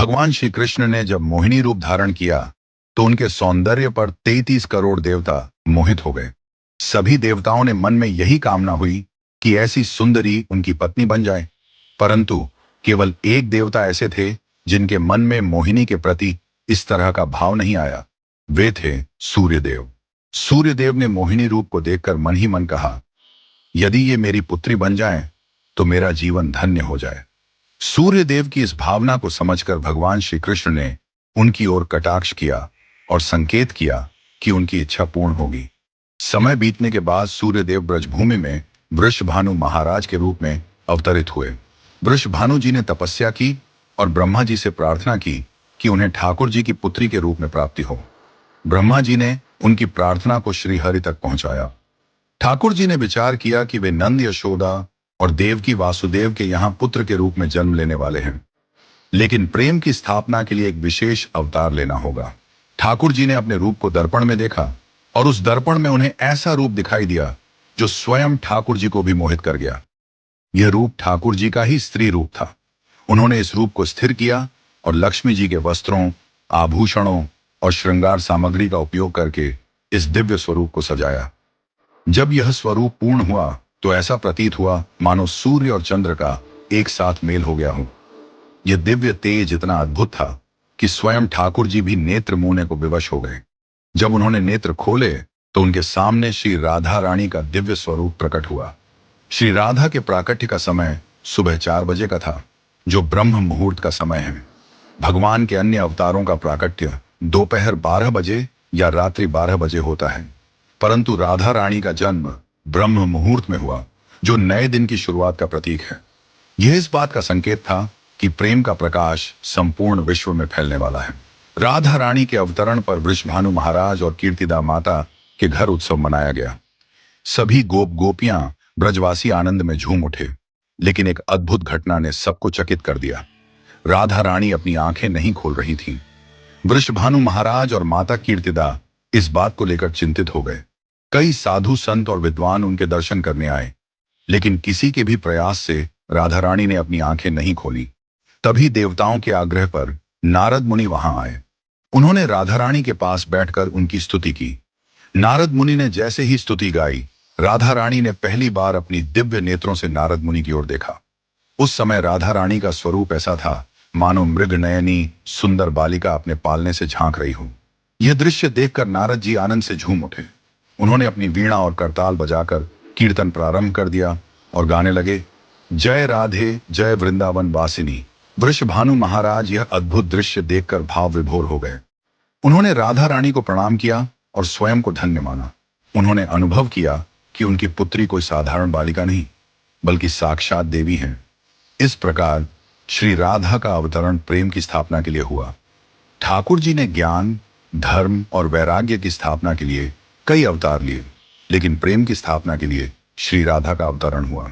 भगवान श्री कृष्ण ने जब मोहिनी रूप धारण किया तो उनके सौंदर्य पर 33 करोड़ देवता मोहित हो गए। सभी देवताओं ने मन में यही कामना हुई कि ऐसी सुंदरी उनकी पत्नी बन जाए। परंतु केवल एक देवता ऐसे थे जिनके मन में मोहिनी के प्रति इस तरह का भाव नहीं आया। वे थे सूर्यदेव। सूर्यदेव ने मोहिनी रूप को देखकर मन ही मन कहा, यदि ये मेरी पुत्री बन जाए तो मेरा जीवन धन्य हो जाए। सूर्यदेव की इस भावना को समझकर भगवान श्री कृष्ण ने उनकी ओर कटाक्ष किया और संकेत किया कि उनकी इच्छा पूर्ण होगी। समय बीतने के बाद सूर्यदेव ब्रजभूमि में वृषभानु महाराज के रूप में अवतरित हुए। वृषभानु जी ने तपस्या की और ब्रह्मा जी से प्रार्थना की कि उन्हें ठाकुर जी की पुत्री के रूप में प्राप्ति हो। ब्रह्मा जी ने उनकी प्रार्थना को श्री हरि तक पहुंचाया। ठाकुर जी ने विचार किया कि वे नंद, यशोदा और देवकी वासुदेव के यहाँ पुत्र के रूप में जन्म लेने वाले हैं, लेकिन प्रेम की स्थापना के लिए एक विशेष अवतार लेना होगा। ठाकुर जी ने अपने रूप को दर्पण में देखा और उस दर्पण में उन्हें ऐसा रूप दिखाई दिया जो स्वयं ठाकुर जी को भी मोहित कर गया। यह रूप ठाकुर जी का ही स्त्री रूप था। उन्होंने इस रूप को स्थिर किया और लक्ष्मी जी के वस्त्रों, आभूषणों और श्रृंगार सामग्री का उपयोग करके इस दिव्य स्वरूप को सजाया। जब यह स्वरूप पूर्ण हुआ तो ऐसा प्रतीत हुआ मानो सूर्य और चंद्र का एक साथ मेल हो गया हो। यह दिव्य तेज इतना अद्भुत था कि स्वयं ठाकुर जी भी नेत्र मूंदने को विवश हो गए। जब उन्होंने नेत्र खोले तो उनके सामने श्री राधा रानी का दिव्य स्वरूप प्रकट हुआ। श्री राधा के प्राकट्य का समय सुबह 4 बजे का था, जो ब्रह्म मुहूर्त का समय है। भगवान के अन्य अवतारों का प्राकट्य दोपहर 12 बजे या रात्रि 12 बजे होता है, परंतु राधा रानी का जन्म ब्रह्म मुहूर्त में हुआ, जो नए दिन की शुरुआत का प्रतीक है। यह इस बात का संकेत था कि प्रेम का प्रकाश संपूर्ण विश्व में फैलने वाला है। राधा रानी के अवतरण पर वृषभानु महाराज और कीर्तिदा माता के घर उत्सव मनाया गया। सभी गोप गोपियां ब्रजवासी आनंद में झूम उठे, लेकिन एक अद्भुत घटना ने सबको चकित कर दिया। राधा रानी अपनी आंखें नहीं खोल रही थी। वृषभानु महाराज और माता कीर्तिदा इस बात को लेकर चिंतित हो गए। कई साधु संत और विद्वान उनके दर्शन करने आए, लेकिन किसी के भी प्रयास से राधा रानी ने अपनी आंखें नहीं खोली। तभी देवताओं के आग्रह पर नारद मुनि वहां आए। उन्होंने राधा रानी के पास बैठकर उनकी स्तुति की। नारद मुनि ने जैसे ही स्तुति गाई, राधा रानी ने पहली बार अपनी दिव्य नेत्रों से नारद मुनि की ओर देखा। उस समय राधा रानी का स्वरूप ऐसा था मानो मृग नयनी सुंदर बालिका अपने पालने से झांक रही हो। यह दृश्य देखकर नारद जी आनंद से झूम उठे। उन्होंने अपनी वीणा और करताल बजाकर कीर्तन प्रारंभ कर दिया और गाने लगे, जय राधे जय वृंदावन वासिनी। वृषभानु महाराज यह अद्भुत दृश्य देखकर भाव विभोर हो गए। उन्होंने राधा रानी को प्रणाम किया और स्वयं को धन्य माना। उन्होंने अनुभव किया कि उनकी पुत्री कोई साधारण बालिका नहीं, बल्कि साक्षात देवी है। इस प्रकार श्री राधा का अवतरण प्रेम की स्थापना के लिए हुआ। ठाकुर जी ने ज्ञान, धर्म और वैराग्य की स्थापना के लिए कई अवतार लिए, लेकिन प्रेम की स्थापना के लिए श्री राधा का अवतरण हुआ।